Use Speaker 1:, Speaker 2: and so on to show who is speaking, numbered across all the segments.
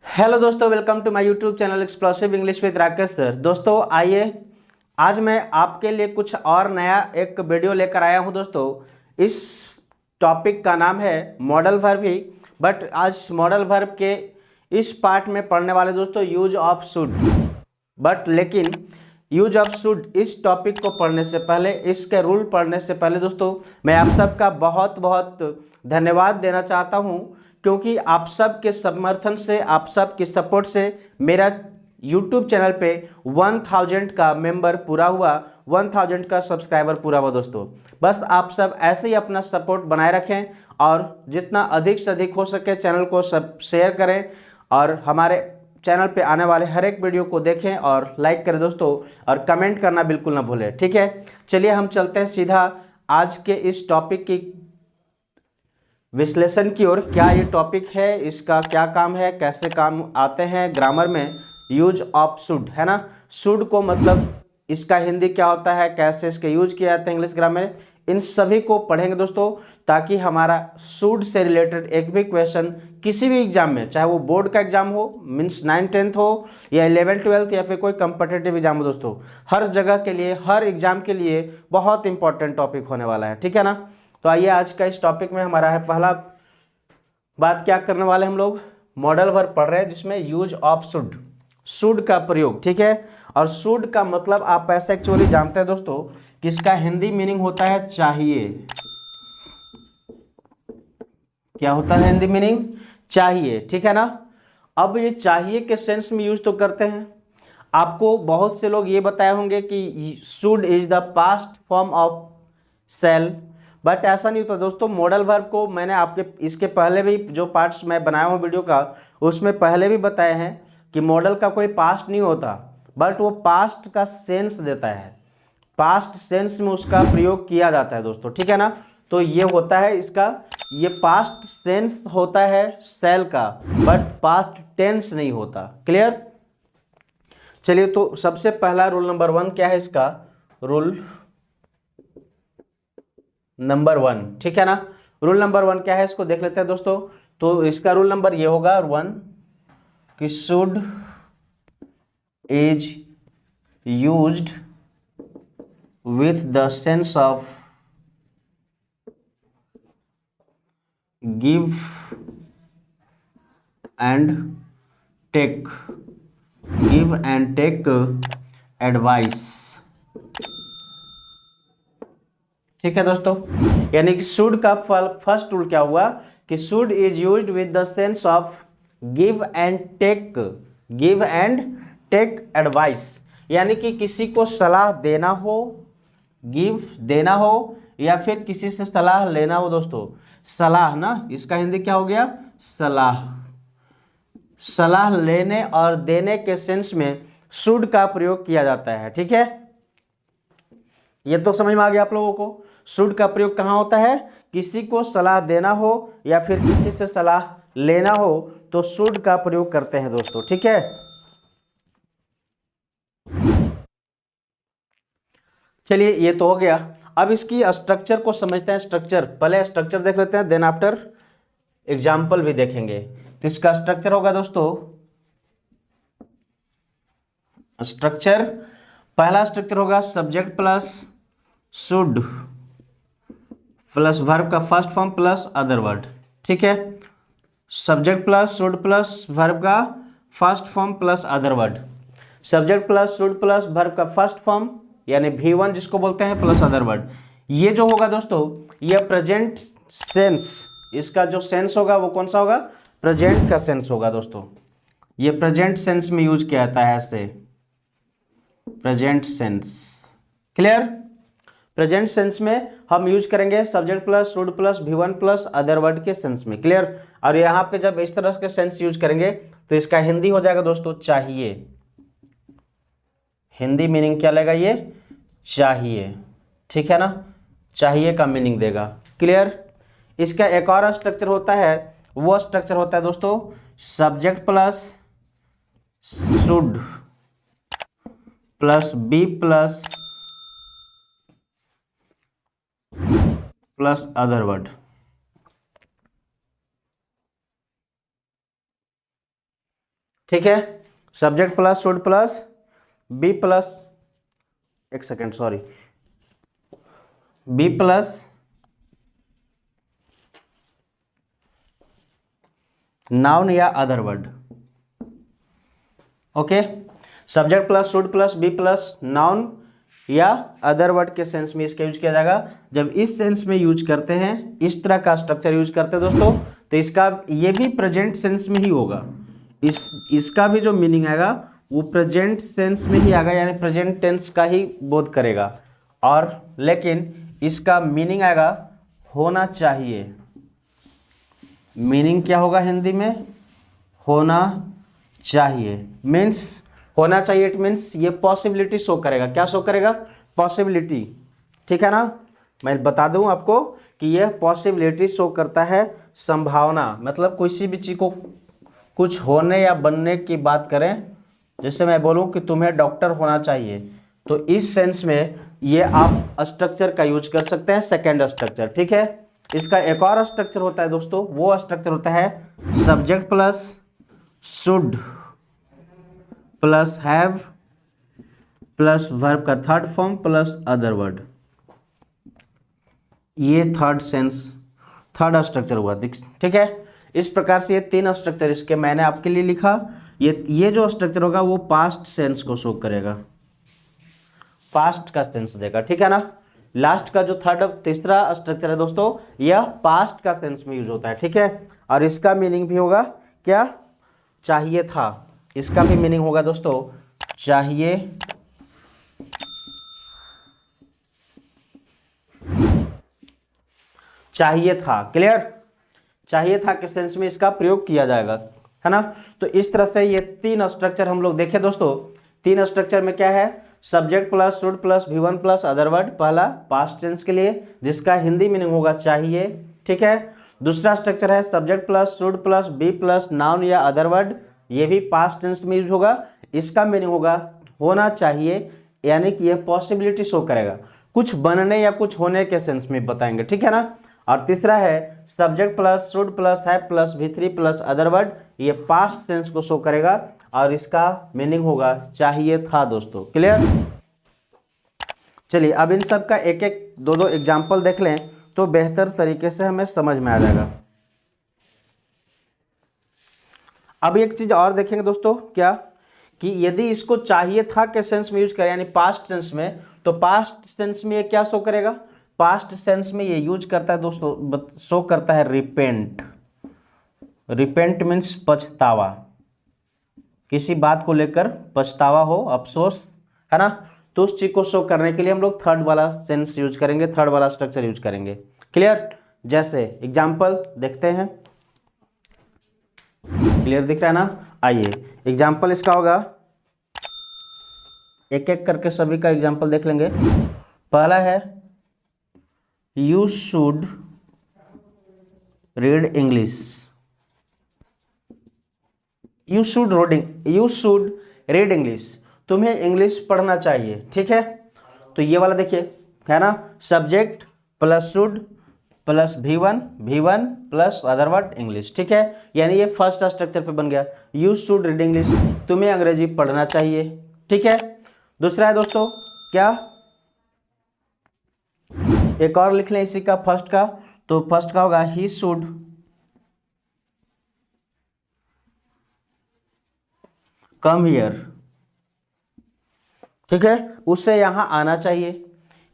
Speaker 1: Hello दोस्तों, welcome to my YouTube channel explosive English with Rakesh sir. दोस्तों आइए, आज मैं आपके लिए कुछ और नया एक वीडियो लेकर आया हूं। दोस्तों इस टॉपिक का नाम है मॉडल वर्ब ही, बट आज मॉडल वर्ब के इस पार्ट में पढ़ने वाले दोस्तों यूज ऑफ शुड। बट लेकिन यूज ऑफ शुड इस टॉपिक को पढ़ने से पहले, इसके रूल पढ़ने से पहले दोस्तों मैं आप सबका बहुत बहुत धन्यवाद देना चाहता हूं, क्योंकि आप सब के समर्थन से, आप सब की सपोर्ट से मेरा YouTube चैनल पे 1000 का मेंबर पूरा हुआ, 1000 का सब्सक्राइबर पूरा हुआ। दोस्तों बस आप सब ऐसे ही अपना सपोर्ट बनाए रखें और जितना अधिक से अधिक हो सके चैनल को सब शेयर करें और हमारे चैनल पे आने वाले हर एक वीडियो को देखें और लाइक करें दोस्तों, और कमेंट करना बिल्कुल ना भूलें। ठीक है, चलिए हम चलते हैं सीधा आज के इस टॉपिक की विश्लेषण की ओर। क्या ये टॉपिक है, इसका क्या काम है, कैसे काम आते हैं ग्रामर में यूज ऑफ शुड, है ना। शुड को मतलब इसका हिंदी क्या होता है, कैसे इसके यूज किया जाता है इंग्लिश ग्रामर में, इन सभी को पढ़ेंगे दोस्तों, ताकि हमारा शुड से रिलेटेड एक भी क्वेश्चन किसी भी एग्जाम में, चाहे वो बोर्ड का एग्जाम हो, मीन्स 9th-10th हो या 11th-12th या फिर कोई कंपटेटिव एग्जाम हो दोस्तों, हर जगह के लिए, हर एग्जाम के लिए बहुत इंपॉर्टेंट टॉपिक होने वाला है। ठीक है ना। तो आइए, आज का इस टॉपिक में हमारा है पहला बात क्या करने वाले हम लोग, मॉडल वर्ब पढ़ रहे हैं जिसमें यूज ऑफ शुड, शुड का प्रयोग। ठीक है, और शुड का मतलब आप ऐसे एक्चुअली जानते हैं दोस्तों कि इसका हिंदी मीनिंग होता है चाहिए। क्या होता है हिंदी मीनिंग? चाहिए। ठीक है ना। अब ये चाहिए के सेंस में यूज तो करते हैं। आपको बहुत से लोग ये बताए होंगे कि should is the past form of shall, but ऐसा नहीं होता दोस्तों। मॉडल वर्ब को मैंने आपके इसके पहले भी जो पार्ट्स मैं बनाया हूँ वीडियो का, उसमें पहले भी बताए हैं कि मॉडल का कोई पास्ट नहीं होता, बट वो पास्ट का सेंस देता है, पास्ट सेंस में उसका प्रयोग किया जाता है दोस्तों। ठीक है ना। तो ये होता है इसका, ये पास्ट सेंस होता है सेल का, बट पास्ट टेंस नहीं होता। क्लियर। चलिए, तो सबसे पहला रूल नंबर 1 क्या है इसका, रूल नंबर 1। ठीक है ना। रूल नंबर 1 क्या है इसको देख लेते हैं दोस्तों। तो इसका रूल नंबर ये होगा 1 कि should is used with the sense of give and take, give and take advice। ठीक है दोस्तों, यानी कि शुड का फर्स्ट रूल क्या हुआ कि should is used with the sense of give and take, give and take advice, यानी कि किसी को सलाह देना हो, गिव देना हो, या फिर किसी से सलाह लेना हो दोस्तों। सलाह ना, इसका हिंदी क्या हो गया, सलाह। सलाह लेने और देने के सेंस में शुड का प्रयोग किया जाता है। ठीक है, ये तो समझ में आ गया आप लोगों को। शुड का प्रयोग कहाँ होता है, किसी को सलाह देना हो या फिर किसी से सलाह लेना हो तो शुड का प्रयोग करते हैं दोस्तों। ठीक है, चलिए ये तो हो गया। अब इसकी स्ट्रक्चर को समझते हैं। स्ट्रक्चर, पहले स्ट्रक्चर देख लेते हैं, देन आफ्टर एग्जाम्पल भी देखेंगे। तो इसका स्ट्रक्चर होगा दोस्तों, स्ट्रक्चर, पहला स्ट्रक्चर होगा subject plus should plus verb का first form plus other word. ठीक है, subject plus should plus verb का first form plus other word. Subject plus should plus verb का फर्स्ट फॉर्म यानी V1 जिसको बोलते हैं, प्लस अदर वर्ड। ये जो होगा दोस्तों, ये प्रेजेंट सेंस, इसका जो सेंस होगा वो कौन सा होगा, प्रेजेंट का सेंस होगा दोस्तों। ये प्रेजेंट सेंस में यूज किया जाता है ऐसे, present sense. Clear. Present sense में हम यूज करेंगे subject plus should plus V1 plus other word के सेंस में। क्लियर। और यहाँ पे जब इस तरह के सेंस यूज करेंगे तो इसका हिंदी हो जाएगा दोस्तों चाहिए। हिंदी मीनिंग क्या लेगा ये, चाहिए। ठीक है ना, चाहिए का मीनिंग देगा। क्लियर। इसका एक और स्ट्रक्चर होता है, वो स्ट्रक्चर होता है दोस्तों subject plus should plus be plus other word. ठीक है, subject plus should plus be plus, एक second sorry, be plus noun या other word. Okay, subject plus should plus be plus noun या अदर वर्ड के sense में इसका use किया जाएगा। जब इस सेंस में यूज करते हैं, इस तरह का स्ट्रक्चर यूज करते हैं दोस्तों, तो इसका ये भी प्रेजेंट सेंस में ही होगा। इसका भी जो मीनिंग आएगा वो प्रेजेंट सेंस में ही आएगा, यानी प्रेजेंट टेंस का ही बोध करेगा। और लेकिन इसका मीनिंग आएगा होना चाहिए। मीनिंग क्या होगा हिंदी में? होना चाहिए। मीन्स होना चाहिए, इट मीन्स ये पॉसिबिलिटी शो करेगा। क्या शो करेगा? पॉसिबिलिटी। ठीक है ना, मैं बता दूं आपको कि यह पॉसिबिलिटी शो करता है, संभावना। मतलब किसी भी चीज को कुछ होने या बनने की बात करें, जैसे मैं बोलूं कि तुम्हें डॉक्टर होना चाहिए, तो इस सेंस में ये आप स्ट्रक्चर का यूज कर सकते हैं, सेकेंड स्ट्रक्चर। ठीक है, इसका एक और स्ट्रक्चर होता है दोस्तों, वो स्ट्रक्चर होता है subject plus should plus have plus verb का third form plus other word. ये थर्ड स्ट्रक्चर हुआ। ठीक है, इस प्रकार से ये तीन स्ट्रक्चर इसके मैंने आपके लिए लिखा। ये जो स्ट्रक्चर होगा वो पास्ट सेंस को शो करेगा, पास्ट का सेंस देगा। ठीक है ना, लास्ट का जो तीसरा स्ट्रक्चर है दोस्तों, यह पास्ट का सेंस में यूज होता है। ठीक है, और इसका मीनिंग भी होगा क्या? चाहिए था। इसका भी मीनिंग होगा दोस्तों चाहिए था। क्लियर? चाहिए था के सेंस में इसका प्रयोग किया जाएगा, है ना। तो इस तरह से ये तीन स्ट्रक्चर हम लोग देखें दोस्तों। तीन स्ट्रक्चर में क्या है? Subject plus should plus V1 plus other word, पहला पास्ट टेंस के लिए, जिसका हिंदी मीनिंग होगा चाहिए। ठीक है, दूसरा स्ट्रक्चर है subject plus should plus be plus noun या अदर वर्ड, ये भी पास्ट टेंस में यूज होगा। इसका मीनिंग होगा होना चाहिए, यानी कि यह पॉसिबिलिटी शो करेगा, कुछ बनने या कुछ होने के सेंस में बताएंगे। ठीक है ना। और तीसरा है subject plus should plus have plus V3 plus other word, ये पास्ट टेंस को शो करेगा और इसका मीनिंग होगा चाहिए था दोस्तों। क्लियर? चलिए अब इन सब का एक एक दो एग्जाम्पल देख लें तो बेहतर तरीके से हमें समझ में आ जाएगा। अब एक चीज और देखेंगे दोस्तों, क्या कि यदि इसको चाहिए था के सेंस में यूज करें, यानी पास्ट टेंस में, तो पास्ट टेंस में ये क्या शो करेगा? पास्ट टेंस में ये यूज करता है दोस्तों, शो करता है रिपेंट। रिपेंट मीन्स पछतावा, किसी बात को लेकर पछतावा हो, अफसोस, है ना। तो उस चीज को शो करने के लिए हम लोग थर्ड वाला सेंस यूज करेंगे, थर्ड वाला स्ट्रक्चर यूज करेंगे। क्लियर? जैसे एग्जाम्पल देखते हैं, क्लियर दिख रहा है ना। आइए एग्जाम्पल इसका होगा, एक एक करके सभी का एग्जाम्पल देख लेंगे। पहला है you should read English. You should read English, तुम्हें इंग्लिश पढ़ना चाहिए। ठीक है, तो ये वाला देखिए, है ना, subject plus should plus V1 plus other word English. ठीक है, यानी ये फर्स्ट स्ट्रक्चर पे बन गया, यू शुड रीड इंग्लिश, तुम्हें अंग्रेजी पढ़ना चाहिए। ठीक है, दूसरा है दोस्तों क्या, एक और लिख लें इसी का फर्स्ट का, तो फर्स्ट का होगा ही शुड कम हियर। ठीक है, उसे यहां आना चाहिए,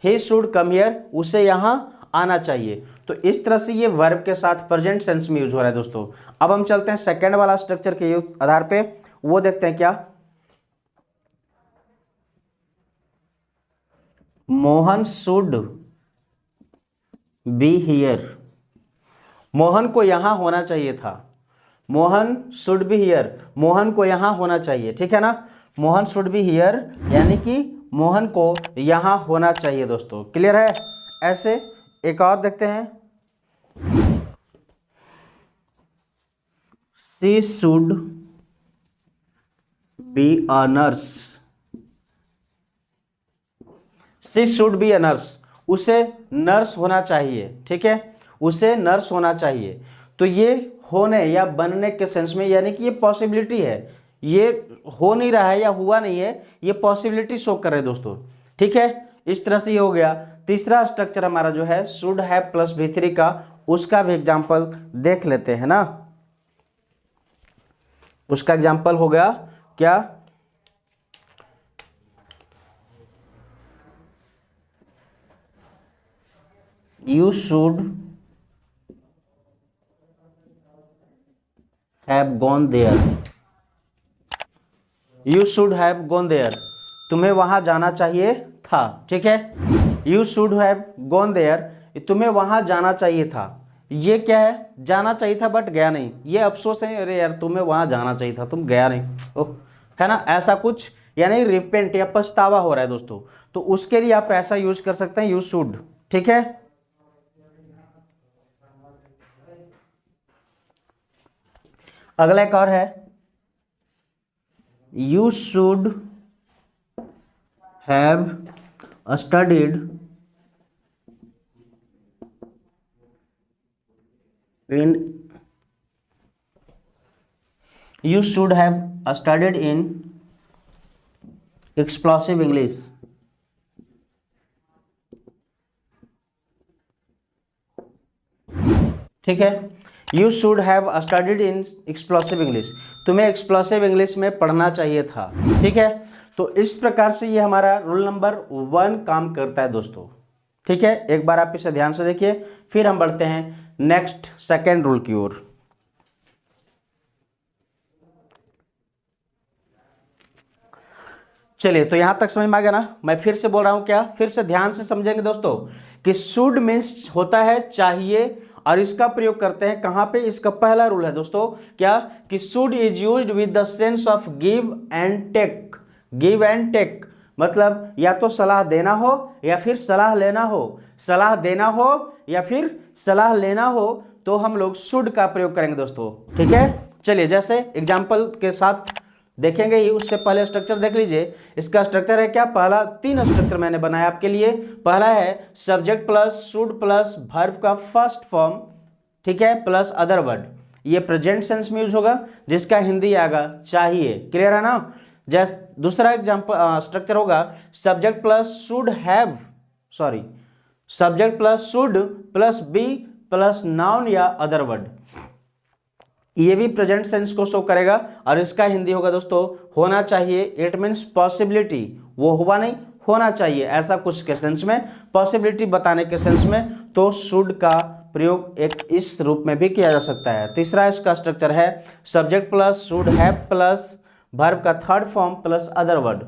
Speaker 1: ही शुड कम हियर, उसे यहां आना चाहिए। तो इस तरह से ये वर्ब के साथ प्रेजेंट सेंस में यूज हो रहा है दोस्तों। अब हम चलते हैं सेकंड वाला स्ट्रक्चर के आधार पे, वो देखते हैं क्या। Mohan should be here, Mohan को यहां होना चाहिए था। Mohan should be here, Mohan को यहां होना चाहिए। ठीक है ना, मोहन शुड बी हियर यानी कि मोहन को यहां होना चाहिए दोस्तों। क्लियर है? ऐसे एक और देखते हैं, she should be a nurse. She should be a nurse, उसे नर्स होना चाहिए। ठीक है, उसे नर्स होना चाहिए। तो ये होने या बनने के सेंस में, यानी कि ये पॉसिबिलिटी है, ये हो नहीं रहा है या हुआ नहीं है, ये पॉसिबिलिटी शो कर रहे हैं दोस्तों। ठीक है, इस तरह से ये हो गया। तीसरा स्ट्रक्चर हमारा जो है शुड हैव प्लस V3 का, उसका भी एग्जांपल देख लेते हैं ना। उसका एग्जांपल हो गया क्या, you should have gone there, you should have gone there, तुम्हें वहां जाना चाहिए था। ठीक है, you should have gone there, तुम्हें वहां जाना चाहिए था। ये क्या है, जाना चाहिए था बट गया नहीं, ये अफसोस है, अरे यार तुम्हें वहां जाना चाहिए था, तुम गया नहीं, ओह, है ना, ऐसा कुछ, यानी रिपेंट या पछतावा हो रहा है दोस्तों। तो उसके लिए आप ऐसा यूज कर सकते हैं, यू शुड। ठीक है, अगला एक और है, you should have studied in, you should have studied in explosive English। ठीक है, you should have studied in explosive English, तुम्हें एक्सप्लोसिव इंग्लिश में पढ़ना चाहिए था। ठीक है, तो इस प्रकार से ये हमारा रूल नंबर 1 काम करता है दोस्तों। ठीक है, एक बार आप इसे ध्यान से देखिए, फिर हम बढ़ते हैं नेक्स्ट सेकेंड रूल की ओर। चलिए, तो यहां तक समझ में आ गया ना। मैं फिर से बोल रहा हूं, क्या फिर से ध्यान से समझेंगे दोस्तों, कि शुड मीन्स होता है चाहिए, और इसका प्रयोग करते हैं कहां पे, इसका पहला रूल है दोस्तों क्या, कि should is used with the sense of give and take. Give and take मतलब या तो सलाह देना हो या फिर सलाह लेना हो, सलाह देना हो या फिर सलाह लेना हो, तो हम लोग शुड का प्रयोग करेंगे दोस्तों। ठीक है, चलिए जैसे एग्जाम्पल के साथ देखेंगे ही, उससे पहले स्ट्रक्चर देख लीजिए। इसका स्ट्रक्चर है क्या, पहला 3 स्ट्रक्चर मैंने बनाया आपके लिए। पहला है subject plus should plus verb का फर्स्ट फॉर्म, ठीक है, प्लस अदर वर्ड, ये प्रेजेंट सेंस में यूज होगा, जिसका हिंदी आएगा चाहिए। क्लियर है ना। जैसे दूसरा एग्जाम्पल स्ट्रक्चर होगा subject plus should have, sorry, subject plus should plus be plus noun या अदर वर्ड, ये भी प्रेजेंट सेंस को शो करेगा, और इसका हिंदी होगा दोस्तों होना चाहिए। इट मीन्स पॉसिबिलिटी, वो हुआ नहीं, होना चाहिए, ऐसा कुछ के सेंस में, पॉसिबिलिटी बताने के सेंस में, तो शुड का प्रयोग एक इस रूप में भी किया जा सकता है। तीसरा इसका स्ट्रक्चर है subject plus should have plus verb का third form plus other word.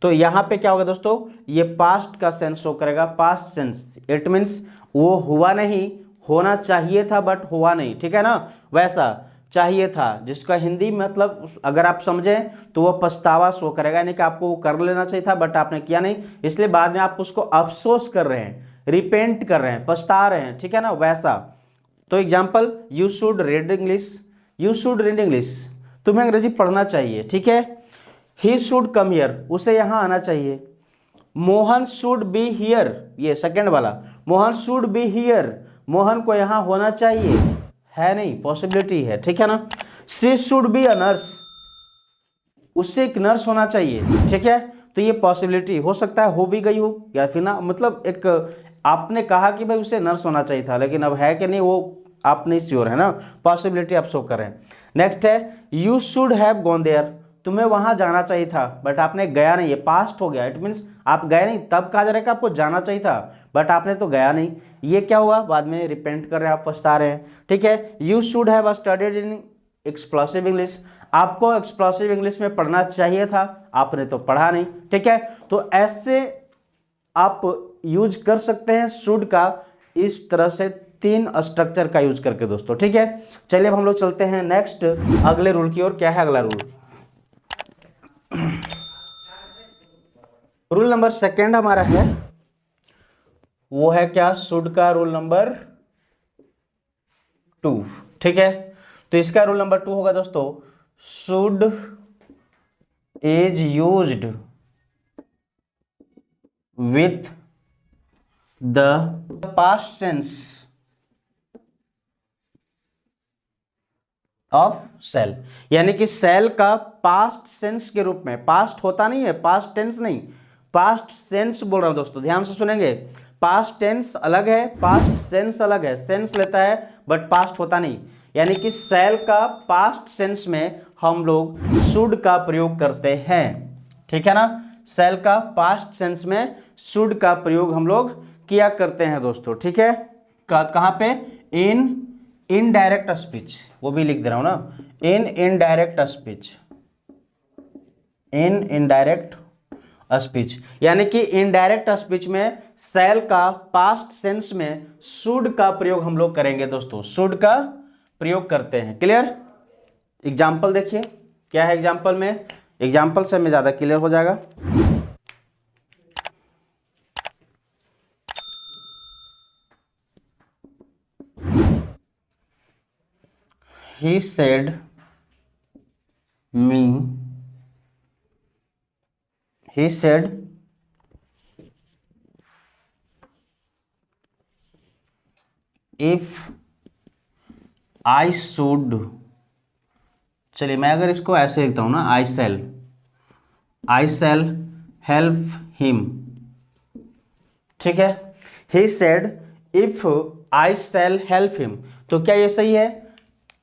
Speaker 1: तो यहाँ पे क्या होगा दोस्तों, ये पास्ट का सेंस शो करेगा, पास्ट सेंस। इट मीन्स वो हुआ नहीं, होना चाहिए था बट हुआ नहीं। ठीक है ना, वैसा चाहिए था, जिसका हिंदी मतलब अगर आप समझें तो वो पछतावा शो करेगा, यानी कि आपको वो कर लेना चाहिए था बट आपने किया नहीं, इसलिए बाद में आप उसको अफसोस कर रहे हैं, रिपेंट कर रहे हैं, पछता रहे हैं। ठीक है ना, वैसा। तो example, you should read English, you should read English, तुम्हें अंग्रेजी पढ़ना चाहिए। ठीक है, ही शुड कम हियर, उसे यहाँ आना चाहिए। मोहन शुड बी हियर, ये सेकेंड वाला, Mohan should be here, Mohan को यहाँ होना चाहिए, है नहीं, पॉसिबिलिटी है। ठीक है ना। She should be a nurse, उससे एक नर्स होना चाहिए। ठीक है, तो ये पॉसिबिलिटी हो सकता है हो भी गई हो या फिर ना, मतलब एक आपने कहा कि भाई उसे नर्स होना चाहिए था, लेकिन अब है कि नहीं वो आप नहीं श्योर है ना, पॉसिबिलिटी आप शो कर रहे हैं। नेक्स्ट है you should have gone there, तुम्हें वहां जाना चाहिए था बट आपने गया नहीं, ये पास्ट हो गया। इट मीन्स आप गए नहीं, तब कहा जा रहा है कि आपको जाना चाहिए था बट आपने तो गया नहीं, ये क्या हुआ, बाद में रिपेंट कर रहे हैं, आप पछता रहे हैं। ठीक है, you should have studied in explosive English, आपको एक्सप्लोसिव इंग्लिश में पढ़ना चाहिए था, आपने तो पढ़ा नहीं। ठीक है, तो ऐसे आप यूज कर सकते हैं शुड का, इस तरह से 3 स्ट्रक्चर का यूज करके दोस्तों। ठीक है, चलिए अब हम लोग चलते हैं नेक्स्ट अगले रूल की ओर। क्या है अगला रूल, रूल नंबर सेकेंड हमारा है, वो है क्या, शुड का रूल नंबर 2। ठीक है, तो इसका रूल नंबर 2 होगा दोस्तों, should is used with the past tense of shall, यानी कि सेल का पास्ट सेंस के रूप में, पास्ट होता नहीं है, पास्ट टेंस नहीं, पास्ट सेंस बोल रहा हूं दोस्तों, ध्यान से सुनेंगे। पास्ट टेंस अलग है, पास्ट सेंस अलग है, सेंस लेता है बट पास्ट होता नहीं। यानी कि सेल का पास्ट सेंस में हम लोग शुड का प्रयोग करते हैं, ठीक है ना। सेल का पास्ट सेंस में शुड का प्रयोग हम लोग किया करते हैं दोस्तों, ठीक है। कहाँ पे? इन इनडायरेक्ट स्पीच, वो भी लिख दे रहा हूं ना, in indirect speech, in indirect speech, यानी कि इनडायरेक्ट स्पीच में सेल का पास्ट सेंस में शुड का प्रयोग हम लोग करेंगे दोस्तों, शुड का प्रयोग करते हैं। क्लियर? एग्जाम्पल देखिए क्या है एग्जाम्पल में, एग्जाम्पल से हमें ज्यादा क्लियर हो जाएगा। He said me, he said if I should, चलिए मैं अगर इसको ऐसे लिखता हूं ना, आई सेल हेल्प हिम, ठीक है। He said if I shall help him, तो क्या ये सही है?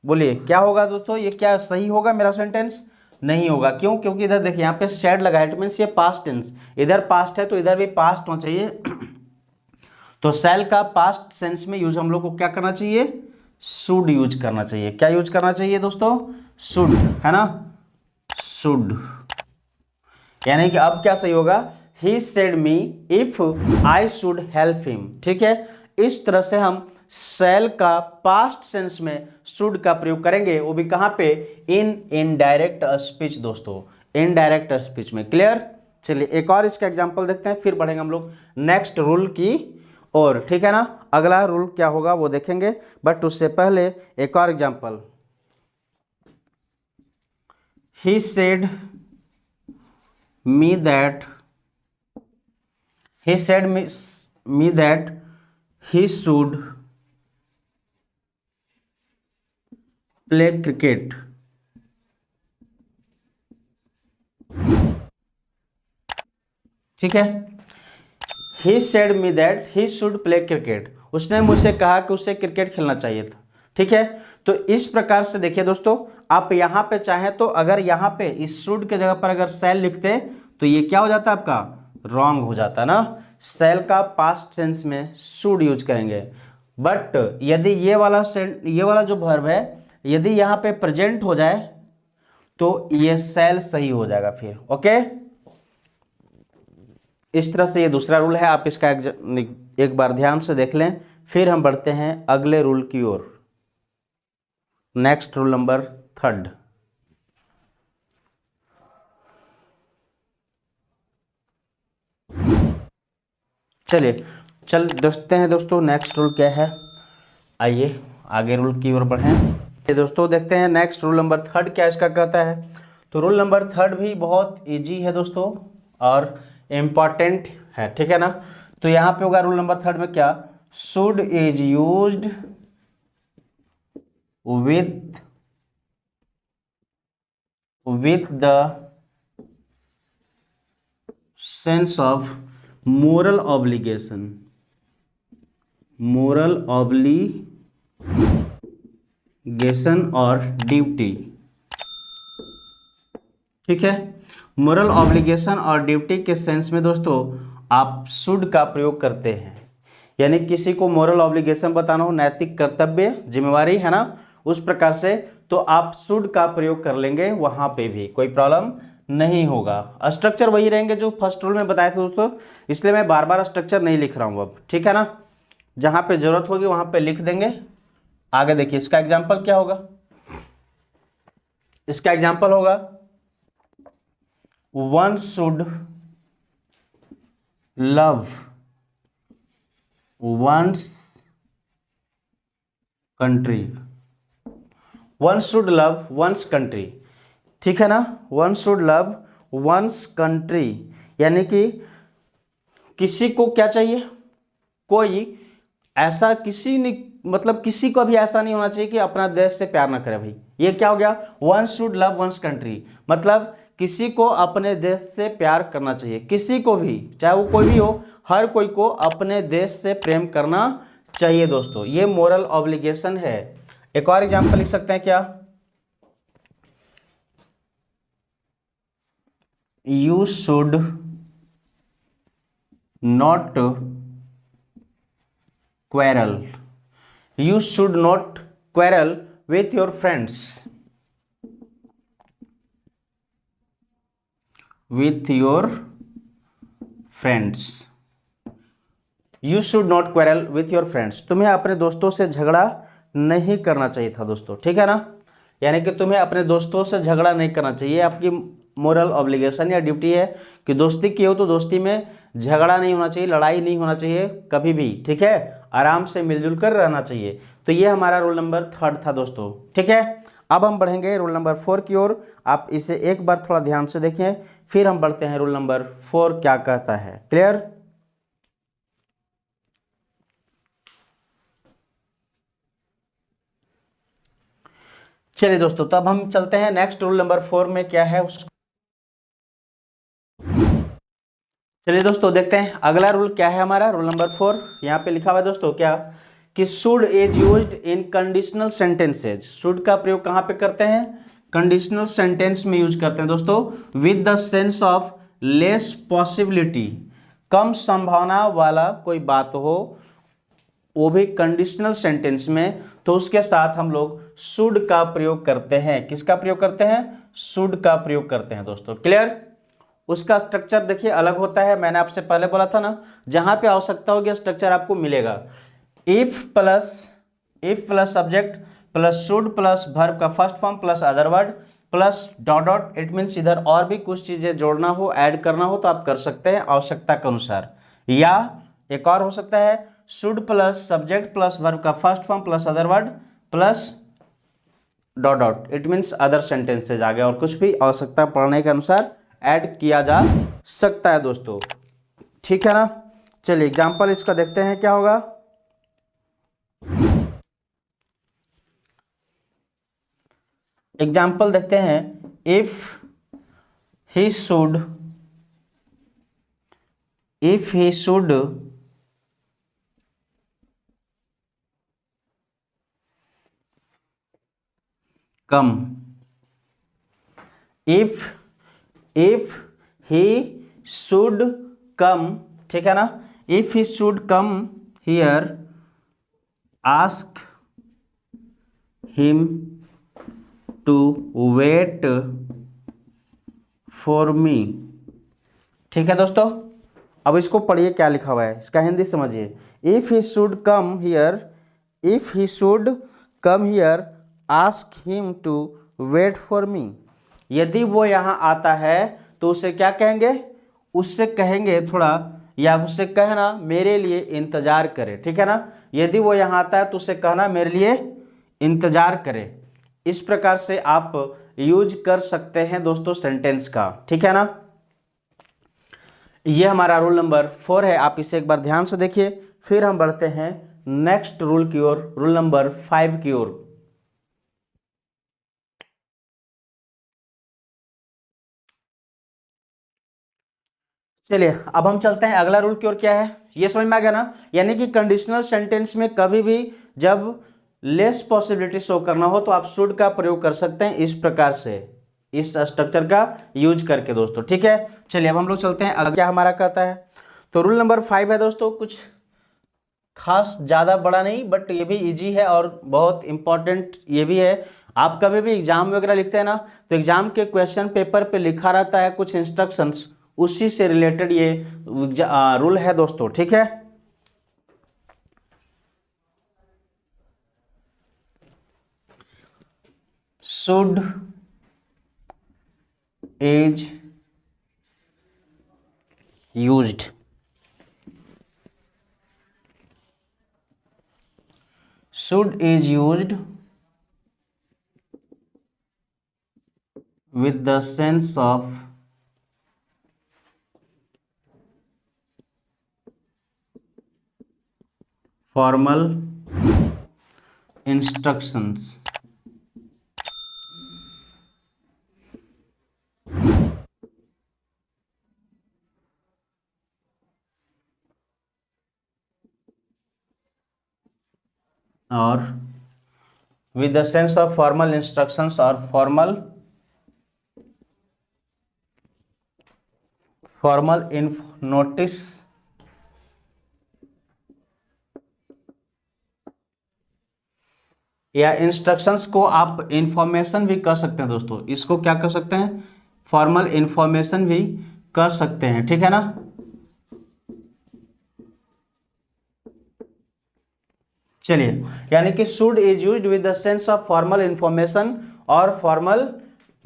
Speaker 1: बोलिए क्या होगा दोस्तों, ये क्या सही होगा मेरा सेंटेंस? नहीं होगा। क्यों? क्योंकि इधर देखिए यहाँ पे सेड लगा है, इट मीन्स ये पास्ट टेंस, इधर पास्ट है तो इधर भी पास्ट होना चाहिए। तो सेल का पास्ट सेंस में यूज हम लोग को क्या करना चाहिए? शुड यूज करना चाहिए। क्या यूज करना चाहिए दोस्तों? शुड, है ना, शुड। यानी कि अब क्या सही होगा? He said me if I should help him, ठीक है। इस तरह से हम सेल का पास्ट सेंस में शुड का प्रयोग करेंगे, वो भी कहां पे? इन इनडायरेक्ट स्पीच दोस्तों, इनडायरेक्ट स्पीच में। क्लियर? चलिए एक और इसका एग्जांपल देखते हैं, फिर बढ़ेंगे हम लोग नेक्स्ट रूल की ओर, ठीक है ना। अगला रूल क्या होगा वो देखेंगे, बट उससे पहले एक और example. He said me that, he said me that he should play cricket, ठीक है। he said me that he should play cricket, उसने मुझसे कहा कि उसे क्रिकेट खेलना चाहिए था, ठीक है। तो इस प्रकार से देखिए दोस्तों, आप यहां पे चाहें तो अगर यहां पे इस शुड के जगह पर अगर सेल लिखते तो ये क्या हो जाता आपका? रॉन्ग हो जाता ना। सेल का पास्ट सेंस में शुड यूज करेंगे, बट यदि ये वाला जो वर्ब है यदि यहाँ पे प्रेजेंट हो जाए तो ये सेल सही हो जाएगा फिर। ओके, इस तरह से ये दूसरा रूल है, आप इसका एक बार ध्यान से देख लें, फिर हम बढ़ते हैं अगले रूल की ओर। Next rule number 3। चलिए देखते हैं दोस्तों नेक्स्ट रूल क्या है। आइए आगे रूल की ओर बढ़ें। दोस्तों देखते हैं नेक्स्ट रूल नंबर 3 क्या इसका कहता है। तो रूल नंबर 3 भी बहुत इजी है दोस्तों और इम्पॉर्टेंट है, ठीक है ना। तो यहाँ पे होगा रूल नंबर 3 में क्या? Should is used with the sense of moral obligation और ड्यूटी, ठीक है। मोरल ऑब्लिगेशन और ड्यूटी के सेंस में दोस्तों आप शुड का प्रयोग करते हैं, यानी किसी को मोरल ऑब्लिगेशन बताना हो, नैतिक कर्तव्य जिम्मेवारी है ना, उस प्रकार से तो आप शुड का प्रयोग कर लेंगे, वहां पे भी कोई प्रॉब्लम नहीं होगा। स्ट्रक्चर वही रहेंगे जो फर्स्ट रूल में बताए थे दोस्तों, इसलिए मैं बार बार स्ट्रक्चर नहीं लिख रहा हूं अब, ठीक है ना। जहां पे जरूरत होगी वहां पे लिख देंगे। आगे देखिए इसका एग्जाम्पल क्या होगा। इसका एग्जाम्पल होगा one should love one's country, one should love one's country, ठीक है ना। One should love one's country, यानी कि किसी को क्या चाहिए, कोई ऐसा किसी मतलब किसी को भी ऐसा नहीं होना चाहिए कि अपना देश से प्यार ना करे भाई। ये क्या हो गया, one should love one's country, मतलब किसी को अपने देश से प्यार करना चाहिए, किसी को भी, चाहे वो कोई भी हो, हर कोई को अपने देश से प्रेम करना चाहिए दोस्तों। ये मोरल ऑब्लिगेशन है। एक और एग्जांपल लिख सकते हैं क्या, you should not quarrel, you should not quarrel with your friends, with your friends, you should not quarrel with your friends, तुम्हें अपने दोस्तों से झगड़ा नहीं करना चाहिए था दोस्तों, ठीक है ना। यानी कि तुम्हें अपने दोस्तों से झगड़ा नहीं करना चाहिए, आपकी मोरल ऑब्लिगेशन या ड्यूटी है कि दोस्ती की हो तो दोस्ती में झगड़ा नहीं होना चाहिए, लड़ाई नहीं होना चाहिए कभी भी, ठीक है, आराम से मिलजुल कर रहना चाहिए। तो ये हमारा रूल नंबर 3 था दोस्तों, ठीक है। अब हम बढ़ेंगे रूल नंबर 4 की ओर, आप इसे एक बार थोड़ा ध्यान से देखें, फिर हम बढ़ते हैं रूल नंबर 4 क्या कहता है, क्लियर। चलिए दोस्तों, तब हम चलते हैं नेक्स्ट रूल नंबर 4 में क्या है उस, चलिए दोस्तों देखते हैं अगला रूल क्या है हमारा। रूल नंबर 4 यहाँ पे लिखा हुआ है दोस्तों क्या, कि should is used in conditional sentences. Should का प्रयोग कहाँ पे करते हैं, कंडीशनल सेंटेंस में यूज करते हैं दोस्तों, with the sense of less possibility, कम संभावना वाला कोई बात हो, वो भी कंडीशनल सेंटेंस में, तो उसके साथ हम लोग शुड का प्रयोग करते हैं। किसका प्रयोग करते हैं, शुड का प्रयोग करते हैं दोस्तों, क्लियर। उसका स्ट्रक्चर देखिए अलग होता है, मैंने आपसे पहले बोला था ना, जहां पे आवश्यकता होगी स्ट्रक्चर आपको मिलेगा। If plus subject plus should plus verb का first form plus other word plus dot dot, it means इधर और भी कुछ चीजें जोड़ना हो, ऐड करना हो तो आप कर सकते हैं आवश्यकता के अनुसार। या एक और हो सकता है, should plus subject plus verb का first form plus other word plus dot dot, it means other sentences आ गया, और कुछ भी आवश्यकता पड़ने के अनुसार ऐड किया जा सकता है दोस्तों, ठीक है ना। चलिए एग्जाम्पल इसका देखते हैं क्या होगा। एग्जाम्पल देखते हैं, if he should come, if he should come, ठीक है ना, if he should come here, ask him to wait for me, ठीक है दोस्तों। अब इसको पढ़िए क्या लिखा हुआ है, इसका हिंदी समझिए। If he should come here ask him to wait for me, यदि वो यहाँ आता है तो उसे क्या कहेंगे, उससे कहेंगे थोड़ा, या उससे कहना मेरे लिए इंतजार करे, ठीक है ना। यदि वो यहाँ आता है तो उसे कहना मेरे लिए इंतजार करे। इस प्रकार से आप यूज कर सकते हैं दोस्तों सेंटेंस का, ठीक है ना। ये हमारा रूल नंबर 4 है, आप इसे एक बार ध्यान से देखिए, फिर हम बढ़ते हैं नेक्स्ट रूल की ओर, रूल नंबर 5 की ओर। चलिए अब हम चलते हैं अगला रूल की ओर, क्या है ये समझ में आ गया ना। यानी कि कंडीशनल सेंटेंस में कभी भी जब लेस पॉसिबिलिटी शो करना हो तो आप शुड का प्रयोग कर सकते हैं, इस प्रकार से, इस स्ट्रक्चर का यूज करके दोस्तों, ठीक है। चलिए अब हम लोग चलते हैं अगला क्या हमारा कहता है। तो रूल नंबर 5 है दोस्तों, कुछ खास ज़्यादा बड़ा नहीं, बट ये भी इजी है और बहुत इंपॉर्टेंट ये भी है। आप कभी भी एग्जाम वगैरह लिखते हैं ना, तो एग्जाम के क्वेश्चन पेपर पे लिखा रहता है कुछ इंस्ट्रक्शंस, उसी से रिलेटेड ये रूल है दोस्तों, ठीक है। Should is used, should is used with the sense of formal instructions. और with the sense of formal instructions or formal notice या इंस्ट्रक्शंस को आप इंफॉर्मेशन भी कह सकते हैं दोस्तों। इसको क्या कर सकते हैं? फॉर्मल इंफॉर्मेशन भी कह सकते हैं, ठीक है ना। चलिए, यानी कि should is used with the sense of formal information और फॉर्मल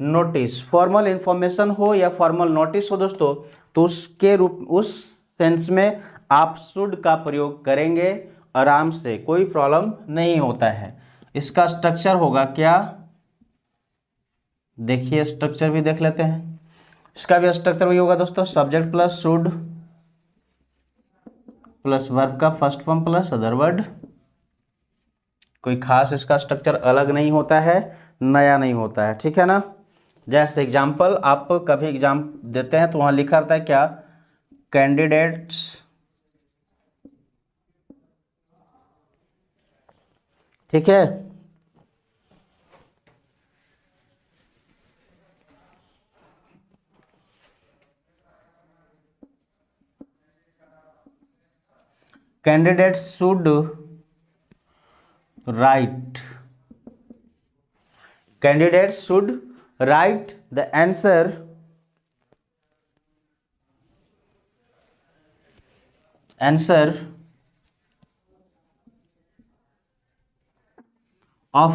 Speaker 1: नोटिस। फॉर्मल इंफॉर्मेशन हो या फॉर्मल नोटिस हो दोस्तों, तो उसके रूप उस सेंस में आप शुड का प्रयोग करेंगे आराम से, कोई प्रॉब्लम नहीं होता है। इसका स्ट्रक्चर होगा क्या, देखिए स्ट्रक्चर भी देख लेते हैं। इसका भी स्ट्रक्चर वही होगा दोस्तों, subject plus should plus verb का first form plus other word. कोई खास इसका स्ट्रक्चर अलग नहीं होता है, नया नहीं होता है, ठीक है ना। जैसे एग्जाम्पल आप कभी एग्जाम देते हैं तो वहां लिखा रहता है क्या, कैंडिडेट्स ठीक है। Candidates should write, candidates should write the answer of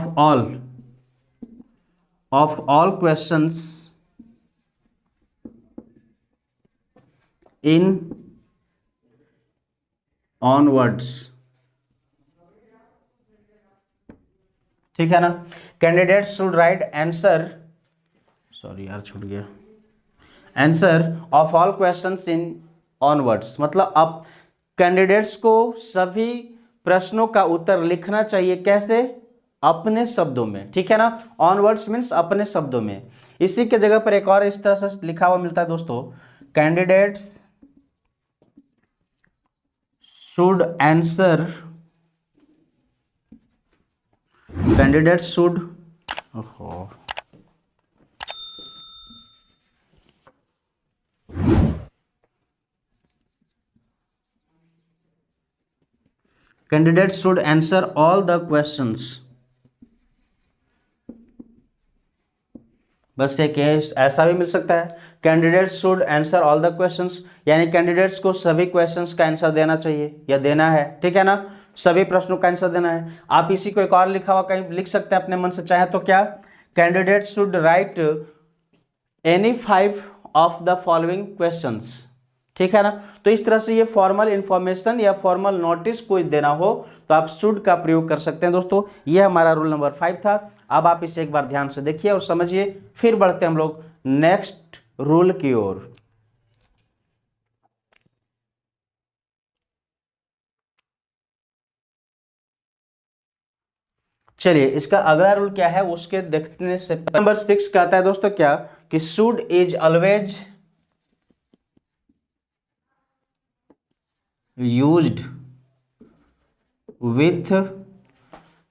Speaker 1: all questions in onwards, ठीक है ना। Candidates should write answer, sorry यार छूट गया, answer of all questions in onwards, मतलब आप कैंडिडेट्स को सभी प्रश्नों का उत्तर लिखना चाहिए, कैसे, अपने शब्दों में, ठीक है ना। ऑनवर्ड्स मीन्स अपने शब्दों में। इसी के जगह पर एक और इस तरह से लिखा हुआ मिलता है दोस्तों, candidates should answer, candidate should candidate should answer all the questions. बस एक ऐसा भी मिल सकता है, candidate should answer all the questions, यानी कैंडिडेट्स को सभी क्वेश्चंस का आंसर देना चाहिए या देना है, ठीक है ना, सभी प्रश्नों का आंसर देना है। आप इसी को एक और लिखा हुआ कहीं लिख सकते हैं अपने मन से चाहे तो, क्या, candidate should write any 5 of the following questions, ठीक है ना। तो इस तरह से ये फॉर्मल इंफॉर्मेशन या फॉर्मल नोटिस कोई देना हो तो आप शुड का प्रयोग कर सकते हैं दोस्तों। ये हमारा रूल नंबर 5 था। अब आप इसे एक बार ध्यान से देखिए और समझिए, फिर बढ़ते हैं हम लोग नेक्स्ट रूल की ओर। चलिए, इसका अगला रूल क्या है उसके देखने से नंबर 6 कहता है दोस्तों क्या, कि should is always used with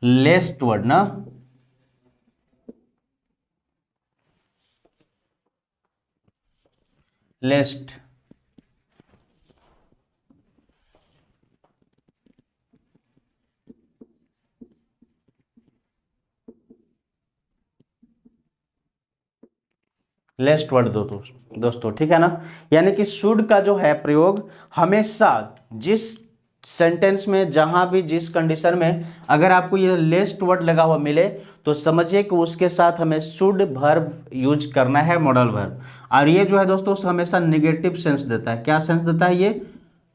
Speaker 1: lest word ना, लेस्ट, लेस्ट वर्ड दोस्तों, ठीक है ना। यानी कि शुड का जो है प्रयोग हमेशा जिस सेंटेंस में, जहां भी, जिस कंडीशन में अगर आपको ये लेस्ट वर्ड लगा हुआ मिले तो समझिए कि उसके साथ हमें शुड वर्ब यूज करना है, मॉडल वर्ब। और ये जो है दोस्तों हमेशा निगेटिव सेंस देता है। क्या सेंस देता है? ये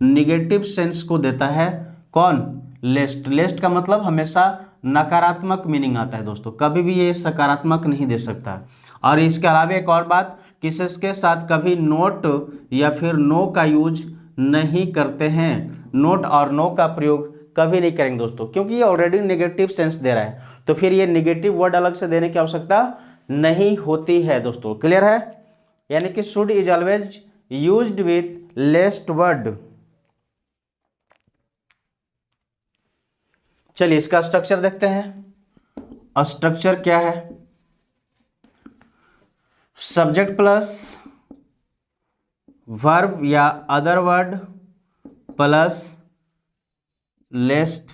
Speaker 1: निगेटिव सेंस को देता है। कौन? लेस्ट। लेस्ट का मतलब हमेशा नकारात्मक मीनिंग आता है दोस्तों, कभी भी ये सकारात्मक नहीं दे सकता। और इसके अलावा एक और बात, किसके साथ कभी नोट या फिर नो का यूज नहीं करते हैं। नोट और नो का प्रयोग कभी नहीं करेंगे दोस्तों, क्योंकि ये ऑलरेडी नेगेटिव सेंस दे रहा है, तो फिर ये नेगेटिव वर्ड अलग से देने की आवश्यकता नहीं होती है दोस्तों। क्लियर है? यानी कि should is always used with lest word. चलिए इसका स्ट्रक्चर देखते हैं। स्ट्रक्चर क्या है? सब्जेक्ट प्लस वर्ब या अदर वर्ड प्लस लेस्ट,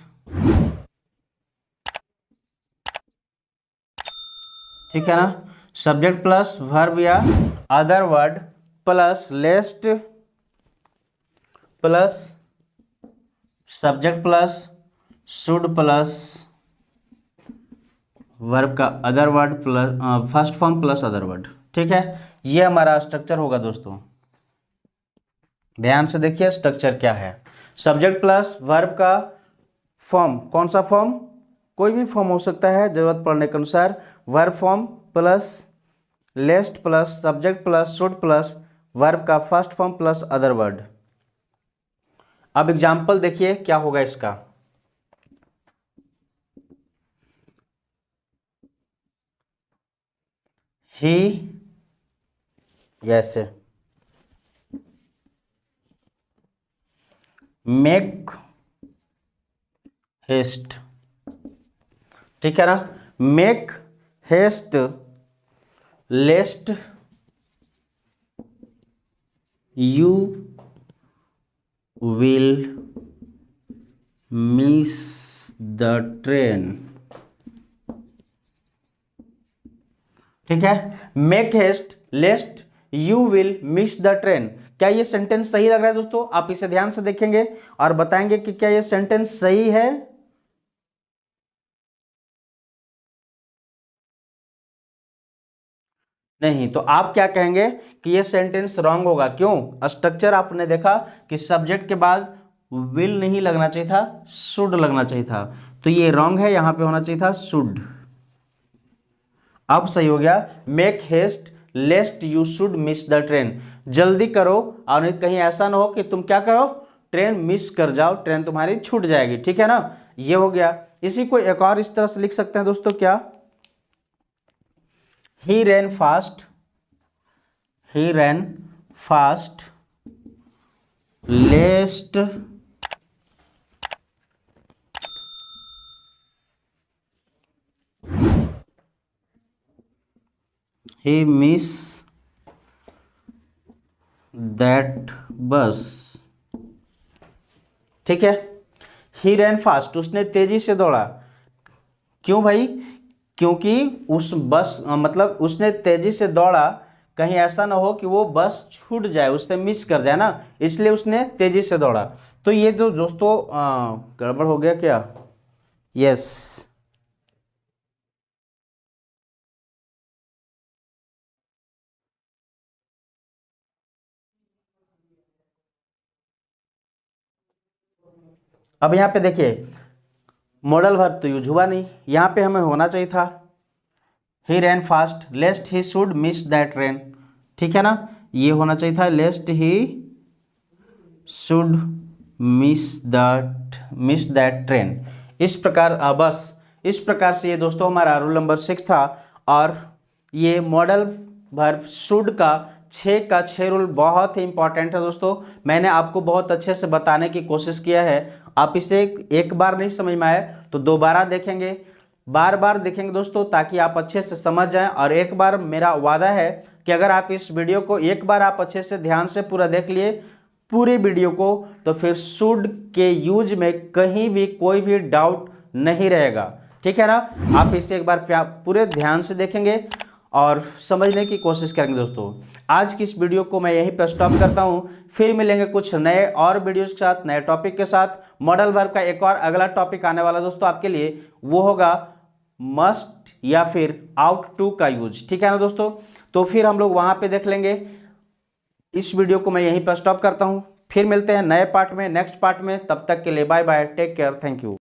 Speaker 1: ठीक है ना? सब्जेक्ट प्लस वर्ब या other word plus lest plus subject plus should plus verb का other word plus first form plus other word. ठीक है, ये हमारा स्ट्रक्चर होगा दोस्तों। ध्यान से देखिए स्ट्रक्चर क्या है। सब्जेक्ट प्लस वर्ब का फॉर्म, कौन सा फॉर्म? कोई भी फॉर्म हो सकता है जरूरत पड़ने के अनुसार। Verb form plus lest plus subject plus should plus verb का first form plus other word. अब एग्जाम्पल देखिए क्या होगा इसका। ही, ऐसे मेक हेस्ट, ठीक है ना? Make haste lest you will miss the train. ठीक है, make haste lest you will miss the train. क्या ये सेंटेंस सही लग रहा है दोस्तों? आप इसे ध्यान से देखेंगे और बताएंगे कि क्या ये सेंटेंस सही है। नहीं तो आप क्या कहेंगे कि ये सेंटेंस रॉन्ग होगा। क्यों? स्ट्रक्चर आपने देखा कि सब्जेक्ट के बाद विल नहीं लगना चाहिए था, शुड लगना चाहिए था, तो ये रॉन्ग है, यहां पे होना चाहिए था शुड। अब सही हो गया। Make haste lest you should miss the train. जल्दी करो और नहीं कहीं ऐसा ना हो कि तुम क्या करो, ट्रेन मिस कर जाओ, ट्रेन तुम्हारी छूट जाएगी। ठीक है ना? ये हो गया। इसी को एक और इस तरह से लिख सकते हैं दोस्तों, क्या? He ran fast, he ran fast lest he miss that bus. ठीक है, ही रैन फास्ट, उसने तेजी से दौड़ा। क्यों भाई? क्योंकि उस बस मतलब उसने तेजी से दौड़ा, कहीं ऐसा ना हो कि वो बस छूट जाए, उससे मिस कर जाए ना, इसलिए उसने तेजी से दौड़ा। तो ये जो दोस्तों गड़बड़ हो गया क्या? यस, अब यहाँ पे देखिए मॉडल वर्ब तो यूज हुआ नहीं, यहाँ पे हमें होना चाहिए था he ran fast lest he should miss that train. ठीक है ना? ये होना चाहिए था lest he should miss that train. इस प्रकार बस इस प्रकार से ये दोस्तों हमारा रूल नंबर 6 था। और ये मॉडल वर्ब शुड का 6 का 6 रूल बहुत ही इंपॉर्टेंट है दोस्तों। मैंने आपको बहुत अच्छे से बताने की कोशिश किया है। आप इसे एक बार नहीं समझ में आए तो दोबारा देखेंगे, बार बार देखेंगे दोस्तों, ताकि आप अच्छे से समझ जाएं। और एक बार मेरा वादा है कि अगर आप इस वीडियो को एक बार आप अच्छे से ध्यान से पूरा देख लिए पूरी वीडियो को, तो फिर शुड के यूज में कहीं भी कोई भी डाउट नहीं रहेगा। ठीक है ना? आप इसे एक बार पूरे ध्यान से देखेंगे और समझने की कोशिश करेंगे दोस्तों। आज की इस वीडियो को मैं यहीं पर स्टॉप करता हूं। फिर मिलेंगे कुछ नए और वीडियोस के साथ, नए टॉपिक के साथ। मॉडल वर्ब का एक और अगला टॉपिक आने वाला दोस्तों आपके लिए, वो होगा मस्ट या फिर आउट टू का यूज। ठीक है ना दोस्तों? तो फिर हम लोग वहां पे देख लेंगे। इस वीडियो को मैं यहीं पर स्टॉप करता हूं। फिर मिलते हैं नए पार्ट में, नेक्स्ट पार्ट में। तब तक के लिए bye bye, take care, thank you.